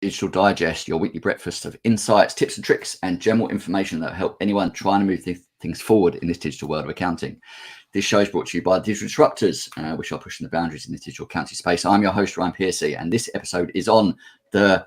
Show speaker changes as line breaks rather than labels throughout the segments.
Digital Digest, your weekly breakfast of insights, tips and tricks, and general information that help anyone trying to move things forward in this digital world of accounting. This show is brought to you by Digital Disruptors, which are pushing the boundaries in the digital accounting space. I'm your host, Ryan Piercy, and this episode is on the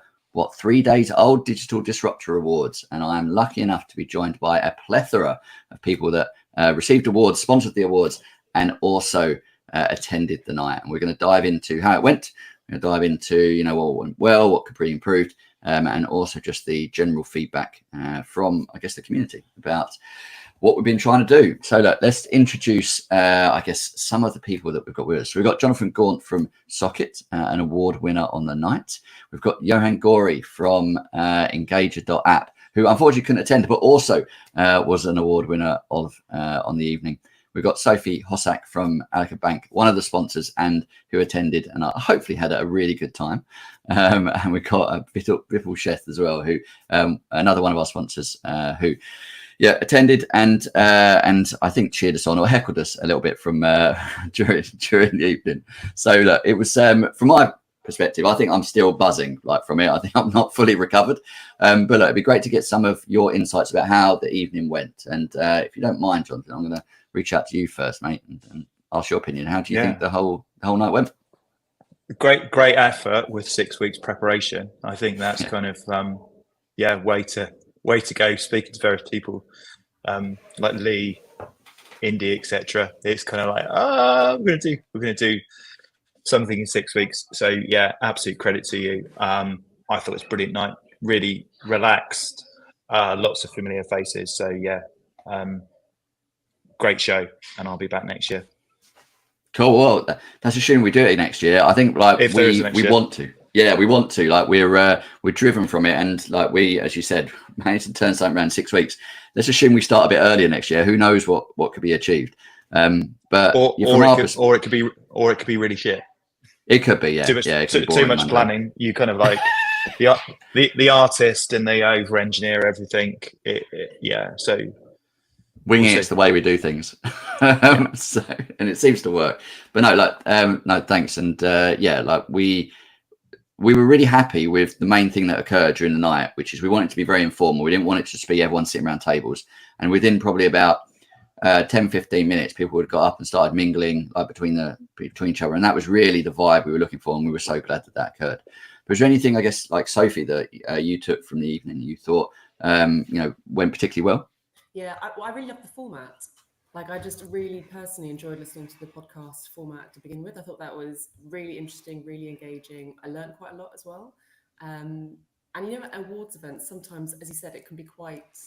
3 days old Digital Disruptor Awards. And I'm lucky enough to be joined by a plethora of people that received awards, sponsored the awards, and also attended the night. And we're going to dive into how it went. We're going to dive into, what went well, what could be improved, and also just the general feedback from, I guess, the community about what we've been trying to do. So look, let's introduce, some of the people that we've got with us. So we've got Jonathan Gaunt from Socket, an award winner on the night. We've got Johann Goree from Engager.app, who unfortunately couldn't attend, but also was an award winner on the evening. We've got Sophie Hossack from Allica Bank, one of the sponsors, and who attended and hopefully had a really good time. And we've got Vipul Sheth as well, who another one of our sponsors, who attended and I think cheered us on or heckled us a little bit from during the evening. So look, it was from my perspective, I think I'm still buzzing from it. I think I'm not fully recovered, but look, it'd be great to get some of your insights about how the evening went. And if you don't mind, Jonathan, I'm going to reach out to you first, mate, and ask your opinion. How do you think the whole night went?
Great effort with 6 weeks preparation. I think that's kind of way to go. Speaking to various people like Lee, Indy, etc. It's kind of like, we're gonna do something in 6 weeks. So yeah, absolute credit to you. I thought it was a brilliant night, really relaxed, lots of familiar faces. So yeah, great show, and I'll be back next year.
Cool. Well, that's assuming we do it next year. I think we want to. Yeah, we want to. We're driven from it, and we, as you said, managed to turn something around in 6 weeks. Let's assume we start a bit earlier next year. Who knows what could be achieved? But
or it could be really shit.
It could be,
too much planning. You kind of like the artist, and they over engineer everything. So
winging it's the way we do things. And it seems to work. But no, thanks. And we were really happy with the main thing that occurred during the night, which is we wanted it to be very informal. We didn't want it to just be everyone sitting around tables. And within probably about 10, 15 minutes, people had got up and started mingling between each other. And that was really the vibe we were looking for. And we were so glad that occurred. But was there anything, I guess, like Sophie, that you took from the evening you thought, went particularly well?
Yeah, I really loved the format. I just really personally enjoyed listening to the podcast format to begin with. I thought that was really interesting, really engaging. I learned quite a lot as well. And at awards events, sometimes, as you said, it can be quite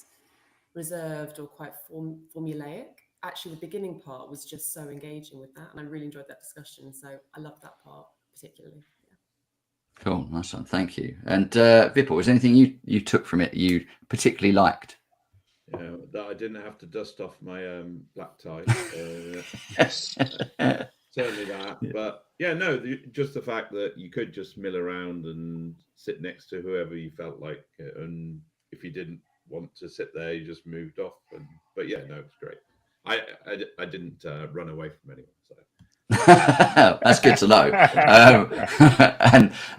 reserved or quite formulaic. Actually, the beginning part was just so engaging with that, and I really enjoyed that discussion. So I loved that part particularly. Yeah.
Cool, nice one, thank you. And Vipul, was there anything you took from it you particularly liked?
That I didn't have to dust off my black tie. Certainly that. Yeah. But just the fact that you could just mill around and sit next to whoever you felt like, and if you didn't want to sit there, you just moved off. It's great. I didn't run away from anyone. So.
That's good to know.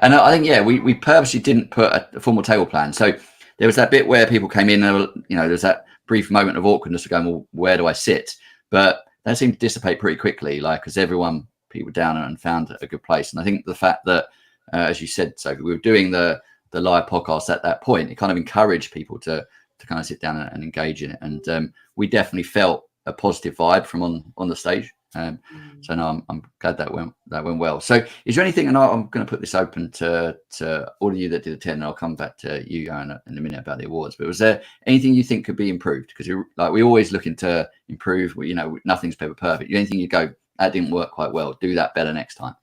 And I think we purposely didn't put a formal table plan. So there was that bit where people came in, there was that brief moment of awkwardness of going, well, where do I sit? But that seemed to dissipate pretty quickly, because people down and found a good place. And I think the fact that, as you said, Sophie, we were doing the live podcast at that point, it kind of encouraged people to kind of sit down and engage in it. And we definitely felt a positive vibe from on the stage. So no, I'm glad that went well. So is there anything, and I'm going to put this open to all of you that did attend, and I'll come back to you in a minute about the awards, but was there anything you think could be improved? Because we always looking to improve. Nothing's ever perfect. Anything you go, that didn't work quite well, do that better next time?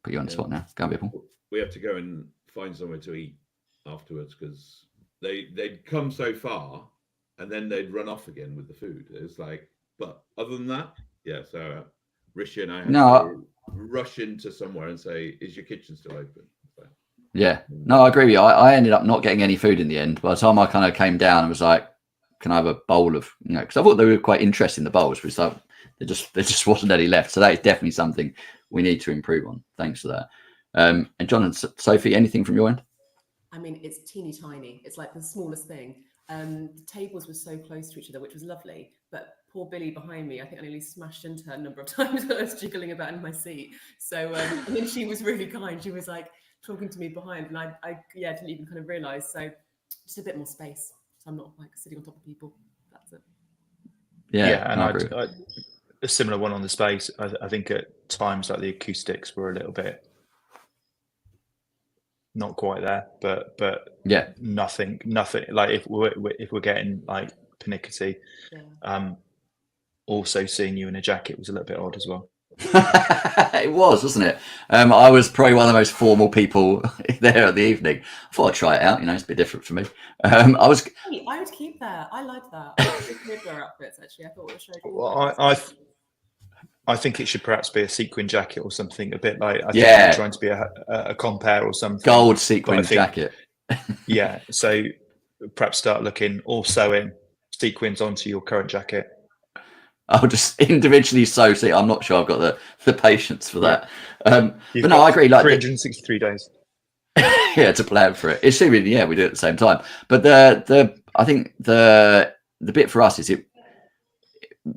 Put you on the spot now. Go on, Vipul.
We have to go and find somewhere to eat afterwards, because they'd come so far and then they'd run off again with the food. It's like, but other than that, so Rishi and I had to rush into somewhere and say, is your kitchen still open? So,
yeah, no, I agree with you. I ended up not getting any food in the end. By the time I kind of came down and was like, can I have a bowl of, because I thought they were quite interesting, the bowls, but it's like, there just wasn't any left. So that is definitely something we need to improve on. Thanks for that. And John and Sophie, anything from your end?
I mean, it's teeny tiny. It's like the smallest thing. The tables were so close to each other, which was lovely. But poor Billy behind me, I think I nearly smashed into her a number of times when I was jiggling about in my seat. So, and then she was really kind. She was like talking to me behind, and I didn't even kind of realise. So, just a bit more space, so I'm not like sitting on top of people. That's it.
Yeah,
and
I agree.
a similar one on the space. I think at times like the acoustics were a little bit not quite there, but
yeah,
nothing. Like if we're getting like pernickety, also seeing you in a jacket was a little bit odd as well.
It was, wasn't it? I was probably one of the most formal people there at the evening. I thought I'd try it out. You know, it's a bit different for me. I
would keep that. I liked that. I like the outfits actually. I thought it showed.
Well, I think it should perhaps be a sequin jacket or something, a bit like I think we're trying to be a compare or something.
Gold sequin jacket.
Yeah, so perhaps start looking or sewing sequins onto your current jacket.
I'll just individually sew. See, I'm not sure I've got the patience for that. But no, I agree. Like
363 days.
Yeah, to plan for it. It's assuming, yeah, we do it at the same time. But I think the bit for us is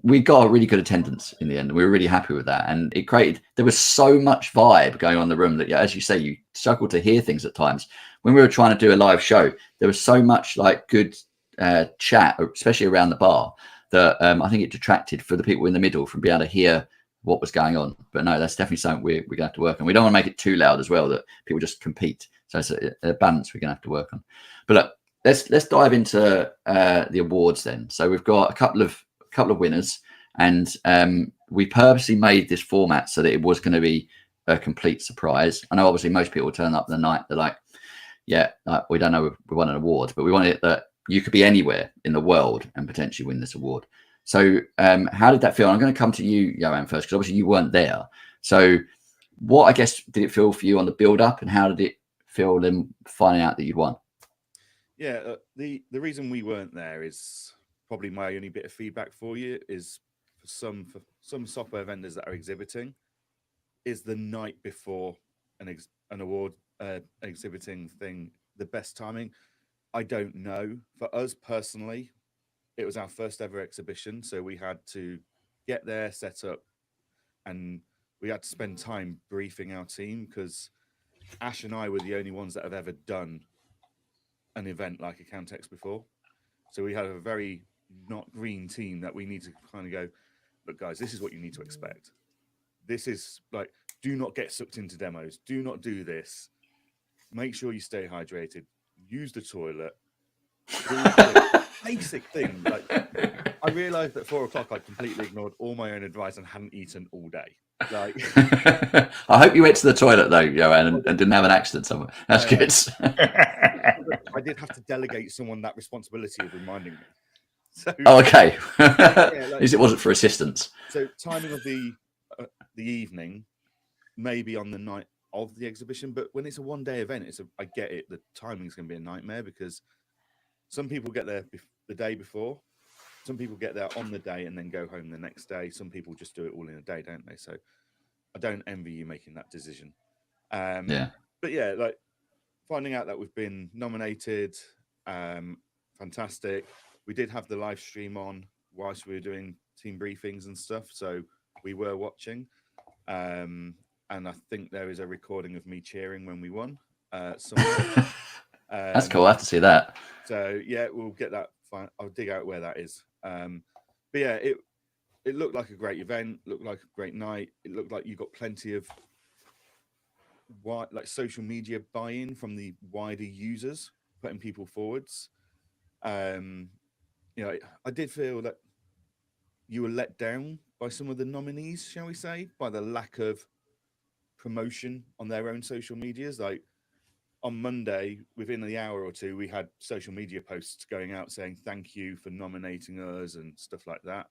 we got a really good attendance in the end, and we were really happy with that. And there was so much vibe going on in the room that, as you say, you struggle to hear things at times. When we were trying to do a live show, there was so much like good chat, especially around the bar, that I think it detracted for the people in the middle from being able to hear what was going on. But no, that's definitely something we're going to have to work on. We don't want to make it too loud as well, that people just compete. So it's a balance we're going to have to work on. But look, let's dive into the awards then. So we've got a couple of winners, and we purposely made this format so that it was going to be a complete surprise. I know obviously most people turn up the night, they're like, we don't know we won an award, but we wanted it that you could be anywhere in the world and potentially win this award. So how did that feel? I'm going to come to you, Johann, first, because obviously you weren't there. So what, I guess, did it feel for you on the build up, and how did it feel then finding out that you'd won?
Yeah, the reason we weren't there is probably my only bit of feedback for you is for some software vendors that are exhibiting, is the night before an award exhibiting thing the best timing? I don't know. For us personally, it was our first ever exhibition, so we had to get there, set up, and we had to spend time briefing our team, because Ash and I were the only ones that have ever done an event like Accountex before. So we had a very not green team that we need to kind of go, look, guys, this is what you need to expect. This is like, do not get sucked into demos. Do not do this. Make sure you stay hydrated. Use the toilet. Basic things. Like, I realized at 4 o'clock I completely ignored all my own advice and hadn't eaten all day. Like,
I hope you went to the toilet though, Johann, and didn't have an accident somewhere. That's good.
I did have to delegate someone that responsibility of reminding me. So,
okay.
Yeah, like,
It wasn't for assistance.
So timing of the evening, maybe on the night of the exhibition, but when it's a one-day event, I get it. The timing's going to be a nightmare, because some people get there the day before, some people get there on the day and then go home the next day. Some people just do it all in a day, don't they? So I don't envy you making that decision.
Yeah.
But yeah, like finding out that we've been nominated, fantastic. We did have the live stream on whilst we were doing team briefings and stuff, so we were watching. And I think there is a recording of me cheering when we won. Somewhere.
That's cool. I have to see that.
So yeah, we'll get that. Fine. I'll dig out where that is. But yeah, it looked like a great event. Looked like a great night. It looked like you got plenty of social media buy-in from the wider users, putting people forwards. I did feel that you were let down by some of the nominees, shall we say, by the lack of promotion on their own social medias. Like on Monday, within the hour or two, we had social media posts going out saying thank you for nominating us and stuff like that.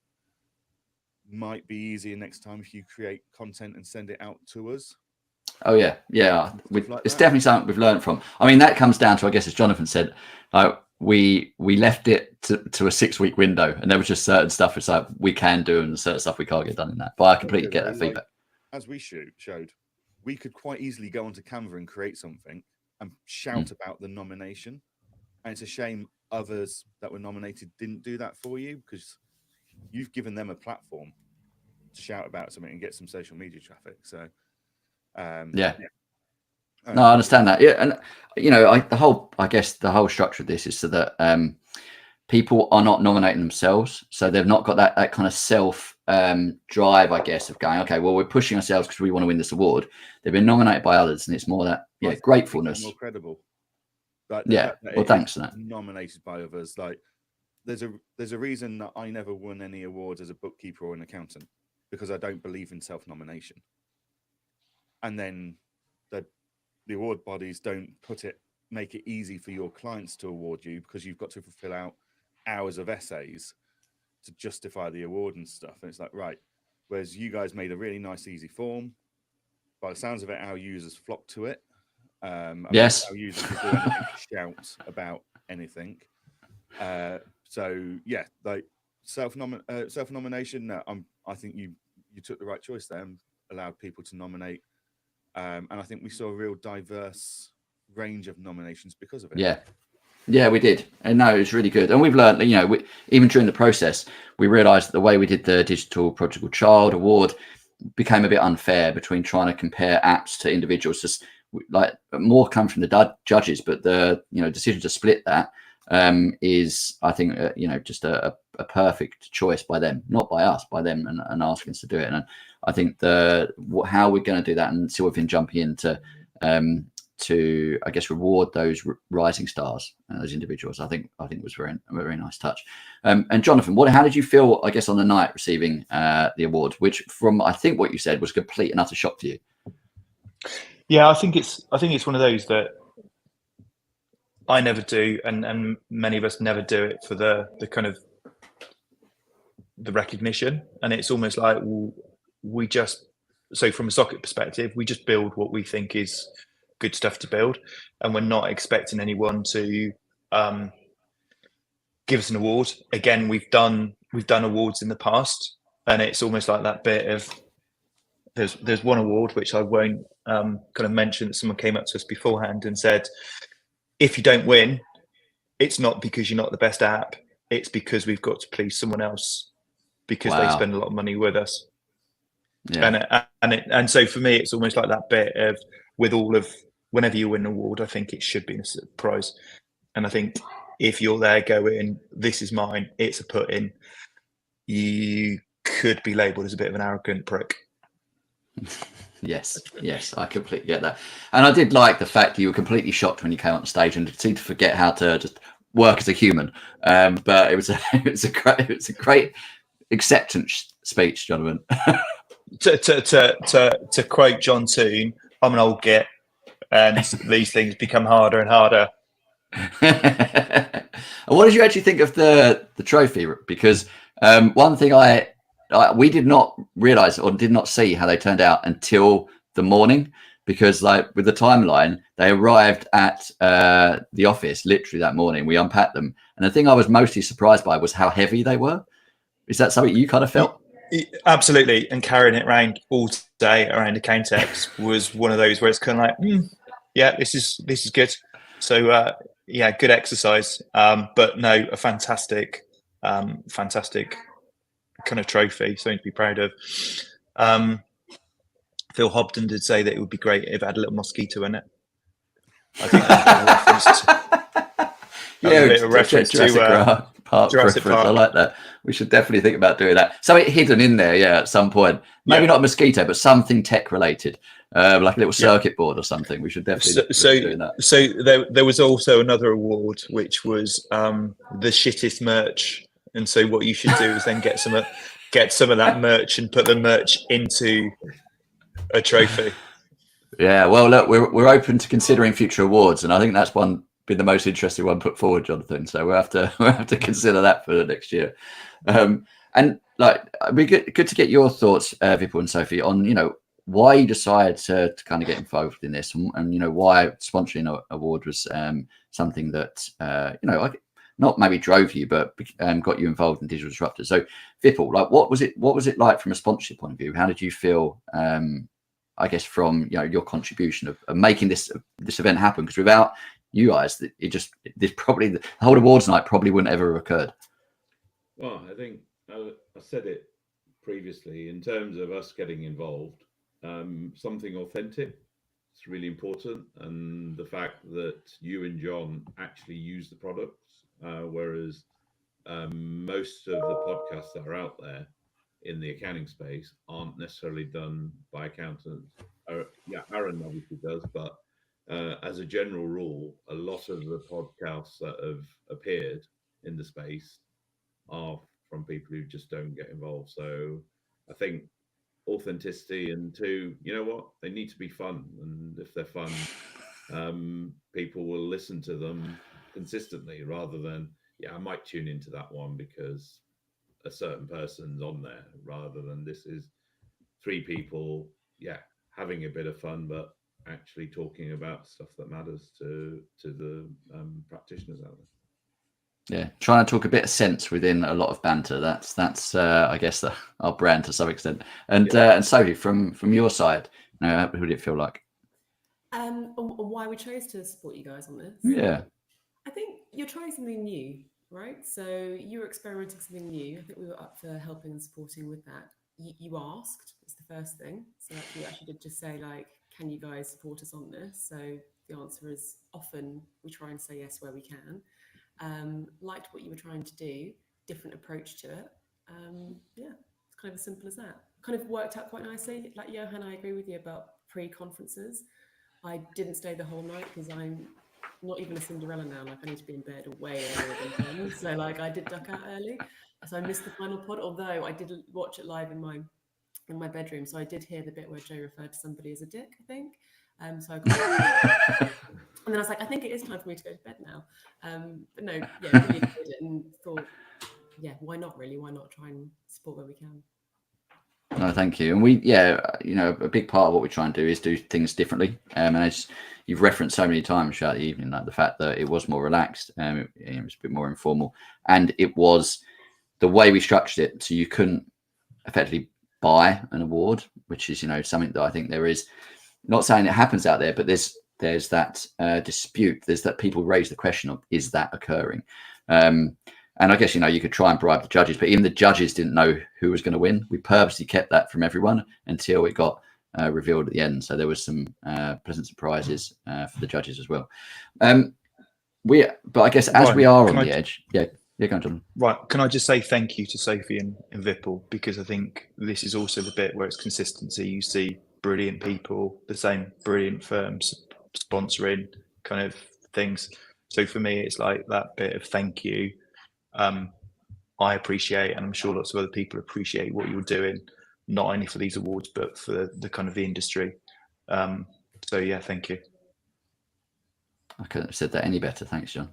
Might be easier next time if you create content and send it out to us.
Oh yeah. It's definitely something we've learned from. I mean, that comes down to, I guess, as Jonathan said, we left it to a 6-week window, and there was just certain stuff it's like we can do and certain stuff we can't get done in that. But I completely get that feedback.
As we showed, we could quite easily go onto Canva and create something and shout about the nomination. And it's a shame others that were nominated didn't do that for you, because you've given them a platform to shout about something and get some social media traffic. So,
No, I understand that. Yeah, and I guess the whole structure of this is so that people are not nominating themselves, so they've not got that kind of self drive, I guess, of going, okay, well, we're pushing ourselves because we want to win this award. They've been nominated by others, and it's more that gratefulness,
more credible. Like,
well, thanks for that.
Nominated by others, like there's a reason that I never won any awards as a bookkeeper or an accountant, because I don't believe in self-nomination. And then the award bodies don't make it easy for your clients to award you, because you've got to fill out hours of essays to justify the award and stuff. And it's like, right, whereas you guys made a really nice, easy form. By the sounds of it, our users flocked to it.
Yes.
Our users would do anything to shout about anything. So yeah, like self-nomination. I think you took the right choice there and allowed people to nominate. And I think we saw a real diverse range of nominations because of it. Yeah, we did. And no, it was really good. And we've learned, even during the process, we realized that the way we did the Digital Prodigal Child Award became a bit unfair between trying to compare apps to individuals. Just like more come from the judges, but the decision to split that is, I think, just a perfect choice by them, not by us, by them, and asking us to do it. And I think how we're going to do that, and Sylvain jumping in to I guess reward those rising stars, those individuals, I think was a very nice touch. And Jonathan, how did you feel, I guess, on the night receiving the award, which, from I think what you said, was a complete and utter shock to you?
Yeah, I think it's one of those that I never do, and many of us never do it for the kind of the recognition. And it's almost like we just, so from a socket perspective, we just build what we think is good stuff to build, and we're not expecting anyone to give us an award. Again, we've done awards in the past, and it's almost like that bit of there's one award which I won't kind of mention, that someone came up to us beforehand and said, if you don't win, it's not because you're not the best app, it's because we've got to please someone else, because they spend a lot of money with us. And so for me, it's almost like that bit of, with all of, whenever you win an award, I think it should be a surprise. And I think if you're there going, this is mine, it's a put in, you could be labelled as a bit of an arrogant prick.
Yes, I completely get that. And I did like the fact that you were completely shocked when you came on stage and seemed to forget how to just work as a human. But it was a great acceptance speech, Jonathan.
To quote John Toon, I'm an old git, and these things become harder and harder.
And what did you actually think of the trophy? Because one thing we did not realize or did not see how they turned out until the morning, because like with the timeline, they arrived at the office literally that morning. We unpacked them, and the thing I was mostly surprised by was how heavy they were. Is that something you kind of felt?
Absolutely. And carrying it around all day around the Countex was one of those where it's kind of like, yeah, this is good. So yeah, good exercise. But no, a fantastic kind of trophy, something to be proud of. Phil Hobden did say that it would be great if it had a little mosquito in it. I think that's a reference to Jurassic Park.
I like that. We should definitely think about doing that. Something hidden in there, at some point. Maybe not a mosquito, but something tech related, like a little circuit board or something. We should definitely be doing that.
So there was also another award, which was the shittest merch. And so what you should do is then get some of that merch and put the merch into a trophy.
Yeah, well, look, we're open to considering future awards, and I think that's been the most interesting one put forward, Jonathan. So we'll have to consider that for the next year. And like, it'd be good to get your thoughts, Vipul and Sophie, on why you decided to kind of get involved in this, and why sponsoring an award was something that not maybe drove you, but got you involved in Digital Disruptors. So Vipul, like, what was it like from a sponsorship point of view? How did you feel I guess, from your contribution of making this event happen. Because without you guys, the whole awards night probably wouldn't ever have occurred.
Well, I think I said it previously in terms of us getting involved. Something authentic. It's really important, and the fact that you and John actually use the products, whereas most of the podcasts that are out there in the accounting space aren't necessarily done by accountants. Aaron obviously does, but as a general rule, a lot of the podcasts that have appeared in the space are from people who just don't get involved. So I think authenticity, and two, you know what, they need to be fun, and if they're fun, people will listen to them consistently rather than I might tune into that one because a certain person's on there, rather than this is three people having a bit of fun but actually talking about stuff that matters to the practitioners out there.
Yeah, trying to talk a bit of sense within a lot of banter. That's I guess our brand to some extent. And Sophie, from your side, who did it feel like?
Why we chose to support you guys on this?
Yeah,
I think you're trying something new, right? So you were experimenting something new. I think we were up for helping and supporting with that. You asked, it's the first thing. So you actually did just say, like, can you guys support us on this? So the answer is often we try and say yes where we can. Liked what you were trying to do, different approach to it. It's kind of as simple as that. Kind of worked out quite nicely. Like Johann, I agree with you about pre-conferences. I didn't stay the whole night because I'm not even a Cinderella now. Like I need to be in bed way earlier than 10. So like I did duck out early. So I missed the final pod, although I did watch it live in my bedroom. So I did hear the bit where Joe referred to somebody as a dick, I think. So I got and then I was like, I think it is time for me to go to bed now. But no, really enjoyed it and thought, why not really? Why not try and support where we can?
No, thank you. And we, a big part of what we try and do is do things differently. And as you've referenced so many times throughout the evening, like the fact that it was more relaxed, it was a bit more informal, and it was the way we structured it. So you couldn't effectively buy an award, which is, something that I think there is, not saying it happens out there, but there's that dispute. There's that people raise the question of, is that occurring? And I guess, you could try and bribe the judges, but even the judges didn't know who was going to win. We purposely kept that from everyone until it got revealed at the end. So there was some pleasant surprises for the judges as well. But I guess as we are on the edge, go on, John.
Right. Can I just say thank you to Sophie and Vipul, because I think this is also the bit where it's consistency. You see brilliant people, the same brilliant firms sponsoring kind of things. So for me, it's like that bit of thank you. I appreciate, and I'm sure lots of other people appreciate what you're doing, not only for these awards, but for the kind of the industry. So yeah, thank you.
I couldn't have said that any better. Thanks, John.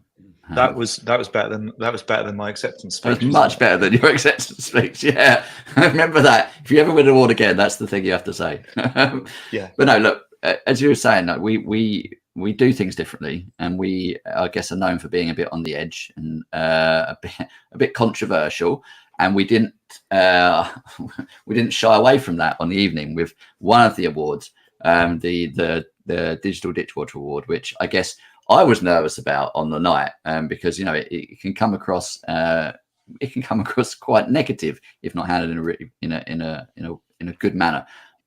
That was better than my acceptance speech.
That was much better than your acceptance speech. Yeah, remember that. If you ever win an award again, that's the thing you have to say.
Yeah.
But no, look, as you were saying, like, we do things differently, and we, I guess, are known for being a bit on the edge and a bit controversial. And we didn't shy away from that on the evening with one of the awards, the Digital Ditch Watch Award, which I guess I was nervous about on the night, because it can come across quite negative if not handled in a good manner.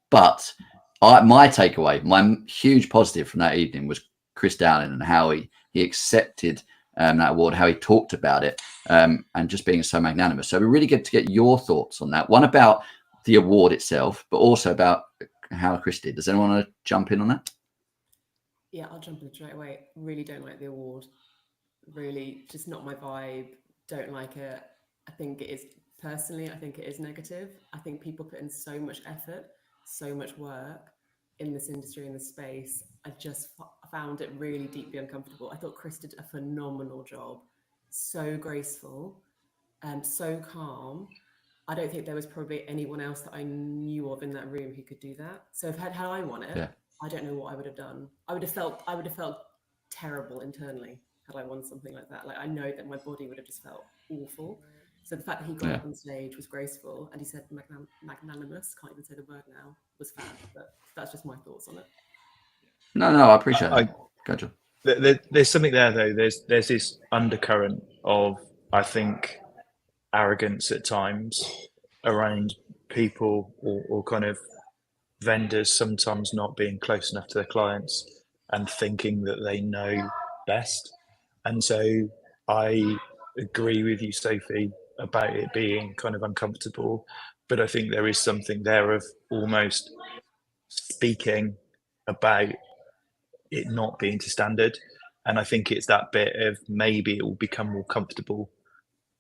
But my takeaway, my huge positive from that evening was Chris Dowling and how he accepted that award, how he talked about it, and just being so magnanimous. So we really get to get your thoughts on that. One about the award itself, but also about how Chris did. Does anyone want to jump in on that?
Yeah, I'll jump in straight away. Really don't like the award. Really, just not my vibe. Don't like it. I think it is negative. I think people put in so much effort, so much work in this industry, in this space. I just found it really deeply uncomfortable. I thought Chris did a phenomenal job. So graceful, so calm. I don't think there was probably anyone else that I knew of in that room who could do that. So had I won it, I don't know what I would have done. I would have felt terrible internally had I won something like that. Like, I know that my body would have just felt awful. So the fact that he got up on stage was graceful, and he said magnanimous, can't even say the word now, was fab. But that's just my thoughts on it.
No, I appreciate that. Gotcha.
There's something there though. There's this undercurrent of, I think, arrogance at times around people or kind of vendors sometimes not being close enough to their clients and thinking that they know best. And so I agree with you, Sophie, about it being kind of uncomfortable, but I think there is something there of almost speaking about it not being to standard. And I think it's that bit of maybe it will become more comfortable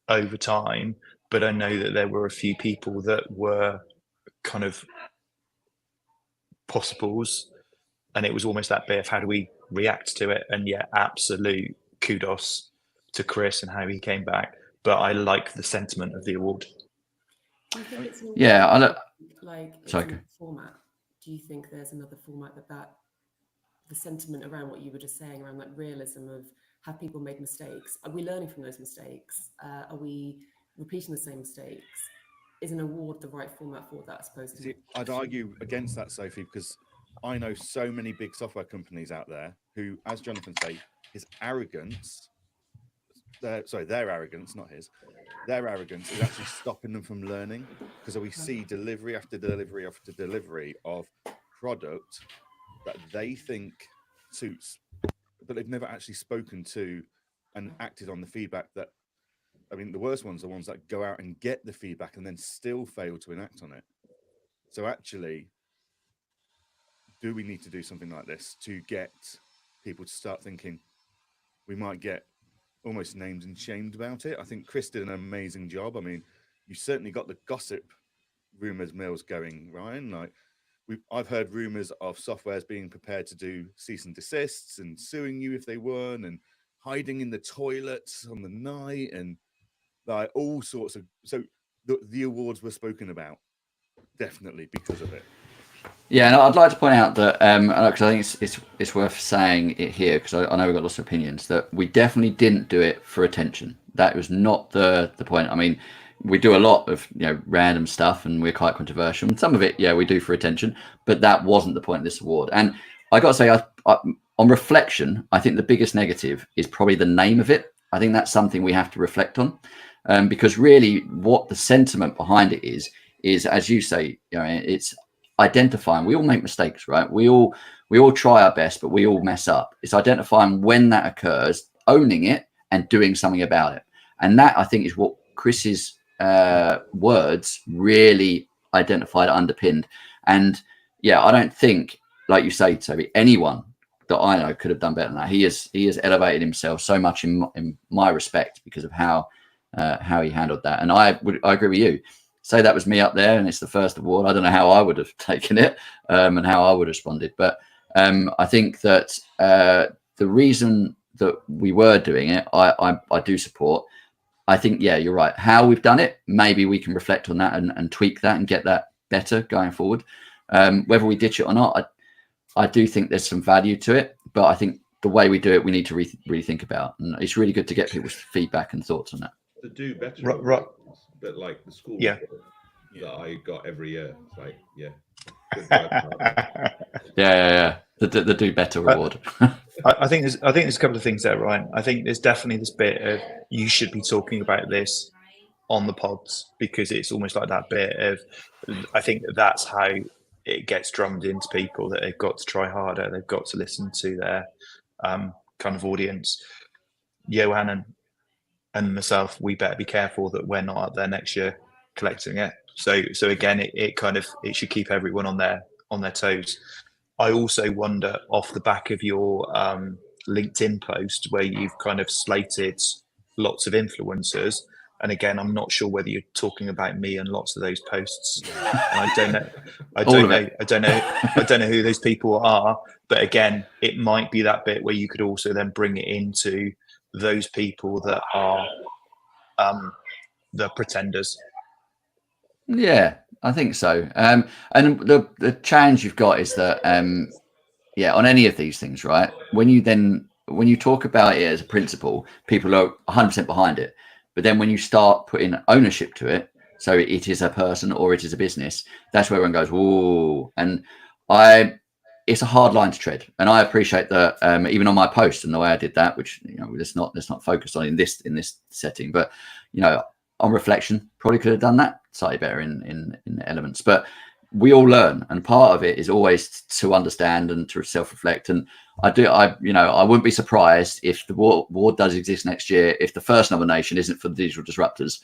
over time, but I know that there were a few people that were kind of possibles, and it was almost that bit of how do we react to it. And yeah, absolute kudos to Chris and how he came back, but I like the sentiment of the award.
Do you think it's
I look
like it's
sorry.
another format? Do you think there's another format that the sentiment around what you were just saying around that realism of have people made mistakes? Are we learning from those mistakes? Are we repeating the same mistakes? Is an award the right format for that, I suppose?
See, I'd argue against that, Sophie, because I know so many big software companies out there who, as Jonathan said, his arrogance, their arrogance, not his, their arrogance is actually stopping them from learning, because we see delivery after delivery after delivery of product that they think suits, but they've never actually spoken to and acted on the feedback that, I mean, the worst ones are the ones that go out and get the feedback and then still fail to enact on it. So actually, do we need to do something like this to get people to start thinking? We might get almost named and shamed about it. I think Chris did an amazing job. I mean, you certainly got the gossip rumors mills going, Ryan. Like, I've heard rumors of softwares being prepared to do cease and desists and suing you if they weren't, and hiding in the toilets on the night, and like all sorts of. So the awards were spoken about definitely because of it.
Yeah, and I'd like to point out that because I think it's worth saying it here, because I know we've got lots of opinions, that we definitely didn't do it for attention. That was not the point. I mean, we do a lot of random stuff, and we're quite controversial. And some of it, we do for attention, but that wasn't the point of this award. And I got to say, on reflection, I think the biggest negative is probably the name of it. I think that's something we have to reflect on, because really, what the sentiment behind it is as you say, it's identifying. We all make mistakes, right? We all try our best, but we all mess up. It's identifying when that occurs, owning it, and doing something about it. And that, I think, is what Chris's words really identified, underpinned. And I don't think, like you say, Toby, anyone that I know could have done better than that. He has elevated himself so much in my respect because of how he handled that. And I agree with you. Say that was me up there and it's the first award, I don't know how I would have taken it and how I would have responded. But I think that the reason that we were doing it, I do support. I think, you're right. How we've done it, maybe we can reflect on that and tweak that and get that better going forward. Whether we ditch it or not, I do think there's some value to it. But I think the way we do it, we need to really think about. And it's really good to get people's feedback and thoughts on that.
To do better.
Right.
But like the school
that
I got every year. It's like,
The do better award.
I think there's a couple of things there, Ryan. I think there's definitely this bit of you should be talking about this on the pods, because it's almost like that bit of, I think that's how it gets drummed into people, that they've got to try harder, they've got to listen to their kind of audience. Johann and myself, we better be careful that we're not up there next year collecting it. So again, it should keep everyone on their toes. I also wonder, off the back of your LinkedIn post where you've kind of slated lots of influencers, and again, I'm not sure whether you're talking about me and lots of those posts. And I don't know who those people are. But again, it might be that bit where you could also then bring it into those people that are the pretenders.
Yeah, I think so. And the challenge you've got is that, on any of these things, right? When you talk about it as a principle, people are 100% behind it. But then when you start putting ownership to it, so it is a person or it is a business, that's where everyone goes, whoa. And it's a hard line to tread. And I appreciate that even on my post and the way I did that, which, let's not focus on in this setting, but, on reflection, probably could have done that slightly better in elements. But we all learn, and part of it is always to understand and to self-reflect. And I wouldn't be surprised if the award does exist next year if the first nomination isn't for the digital disruptors.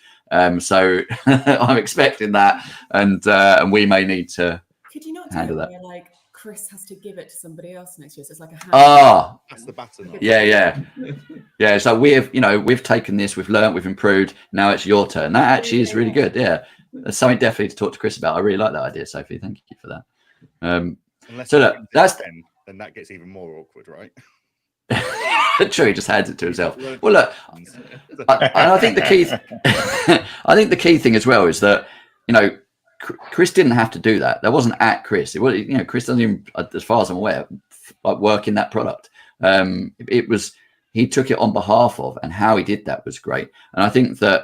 So I'm expecting that, and we may need to.
Could you not
handle
do it
that?
where, like, Chris has to give it to somebody else next year? So it's like a hand.
That's the baton.
Yeah. So we've taken this, we've learned, we've improved. Now it's your turn. That actually is really good. Yeah, that's something definitely to talk to Chris about. I really like that idea, Sophie. Thank you for that.
Unless
so look, that's
then that gets even more awkward, right?
True, he just hands it to himself. Well, look, I think the key, I think the key thing as well is that Chris didn't have to do that. That wasn't at Chris. It was, Chris doesn't even, as far as I'm aware, like work in that product. It was, he took it on behalf of, and how he did that was great. And I think that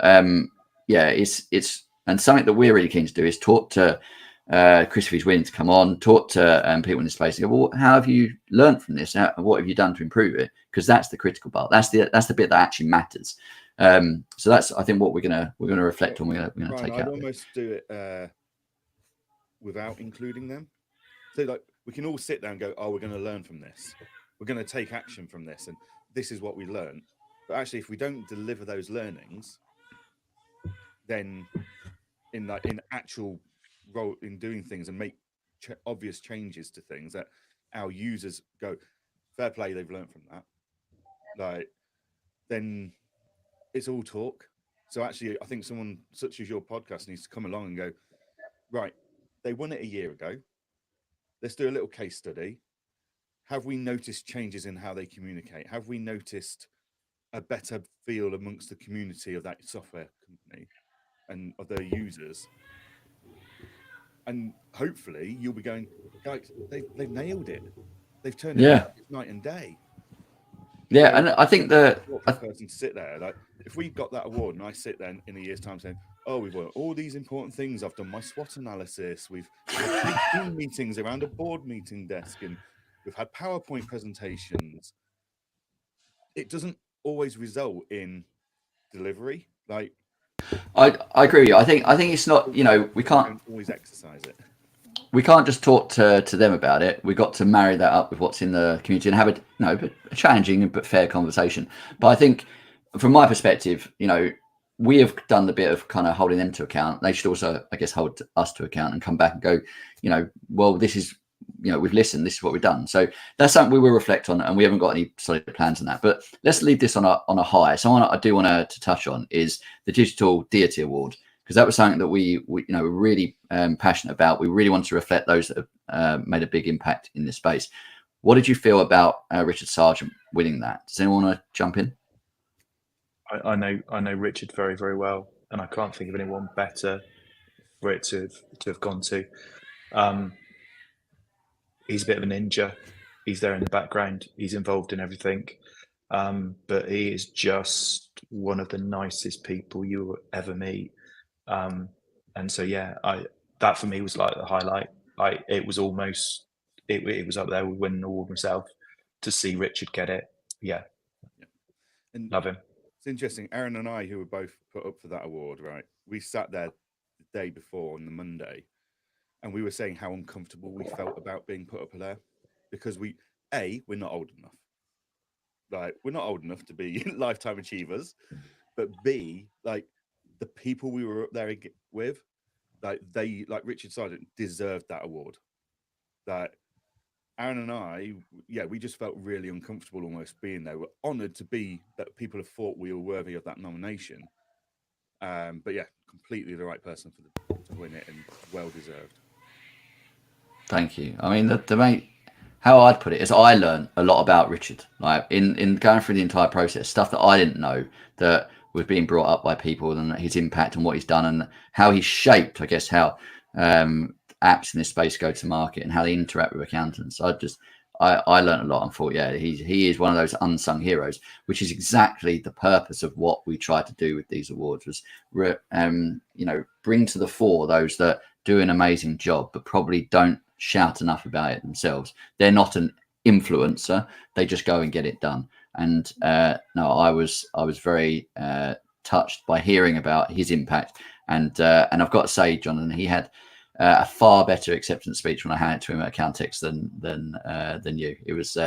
it's and something that we're really keen to do is talk to Chris if he's willing to come on, talk to people in this space. And go, well, how have you learned from this? What have you done to improve it? Because that's the critical part. That's the bit that actually matters. So that's, I think, what we're gonna reflect on. We're gonna take
I'd
out.
almost do it without including them. So like we can all sit down and go, oh, we're going to learn from this. We're going to take action from this, and this is what we learned. But actually, if we don't deliver those learnings, then in actual role in doing things and make obvious changes to things that our users go, fair play, they've learned from that. Like, then it's all talk. So actually, I think someone such as your podcast needs to come along and go, right, they won it a year ago. Let's do a little case study. Have we noticed changes in how they communicate? Have we noticed a better feel amongst the community of that software company and of their users? And hopefully you'll be going, guys, they've nailed it. They've turned it out night and day.
Yeah, and I think the
person to sit there, like if we got that award and I sit there in a year's time saying, oh, we've got all these important things. I've done my SWOT analysis. We've had team meetings around a board meeting desk, and we've had PowerPoint presentations. It doesn't always result in delivery. Like,
I agree with you. I think it's not. We can't
always exercise it.
We can't just talk to them about it. We've got to marry that up with what's in the community and have a challenging but fair conversation. But I think, from my perspective, we have done the bit of kind of holding them to account. They should also, I guess, hold us to account and come back and go, well, this is, we've listened, this is what we've done. So that's something we will reflect on, and we haven't got any solid plans on that. But let's leave this on a high. Someone I do want to touch on is the Digital Deity Award, because that was something that we were really passionate about. We really wanted to reflect those that have made a big impact in this space. What did you feel about Richard Sargent winning that? Does anyone want to jump in?
I know Richard very, very well, and I can't think of anyone better for it to have gone to. He's a bit of a ninja. He's there in the background. He's involved in everything, but he is just one of the nicest people you will ever meet. And so that for me was like the highlight. It was almost it was up there with winning the award myself. To see Richard get it, and love him.
It's interesting. Aaron and I, who were both put up for that award, right? We sat there the day before on the Monday, and we were saying how uncomfortable we felt about being put up there because we're not old enough. Like, we're not old enough to be lifetime achievers, but B, like, the people we were up there with, like Richard Sargent deserved that award. That Aaron and I, we just felt really uncomfortable almost being there. We're honoured to be that people have thought we were worthy of that nomination. But completely the right person to win it, and well deserved.
Thank you. I mean, the main, how I'd put it is I learned a lot about Richard, like in going through the entire process, stuff that I didn't know that was being brought up by people, and his impact and what he's done and how he's shaped, I guess, how apps in this space go to market and how they interact with accountants. I learned a lot and thought, yeah, he is one of those unsung heroes, which is exactly the purpose of what we try to do with these awards, was bring to the fore those that do an amazing job but probably don't shout enough about it themselves. They're not an influencer, they just go and get it done. And no, I was very touched by hearing about his impact, and I've got to say, Jonathan, he had a far better acceptance speech when I handed it to him at Accountex than you. It was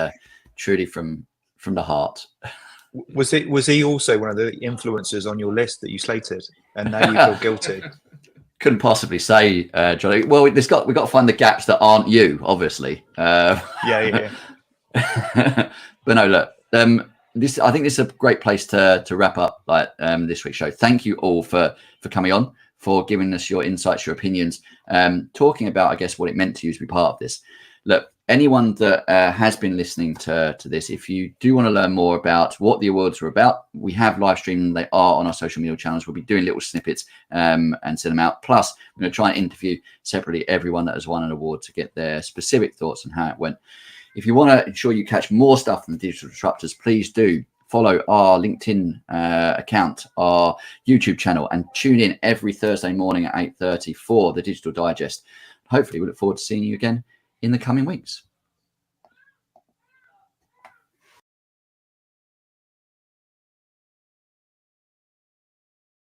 truly from the heart. Was
he also one of the influencers on your list that you slated, and now you feel guilty?
Couldn't possibly say, Johnny. Well, we've got to find the gaps that aren't you, obviously.
Yeah.
But no, look. I think this is a great place to wrap up this week's show. Thank you all for coming on, for giving us your insights, your opinions, talking about, I guess, what it meant to you to be part of this. Look, anyone that has been listening to this, if you do want to learn more about what the awards are about, we have live streamed. They are on our social media channels. We'll be doing little snippets and send them out. Plus, we're going to try and interview separately everyone that has won an award to get their specific thoughts on how it went. If you want to ensure you catch more stuff from the Digital Disruptors, please do follow our LinkedIn account, our YouTube channel, and tune in every Thursday morning at 8:30 for the Digital Digest. Hopefully, we look forward to seeing you again in the coming weeks.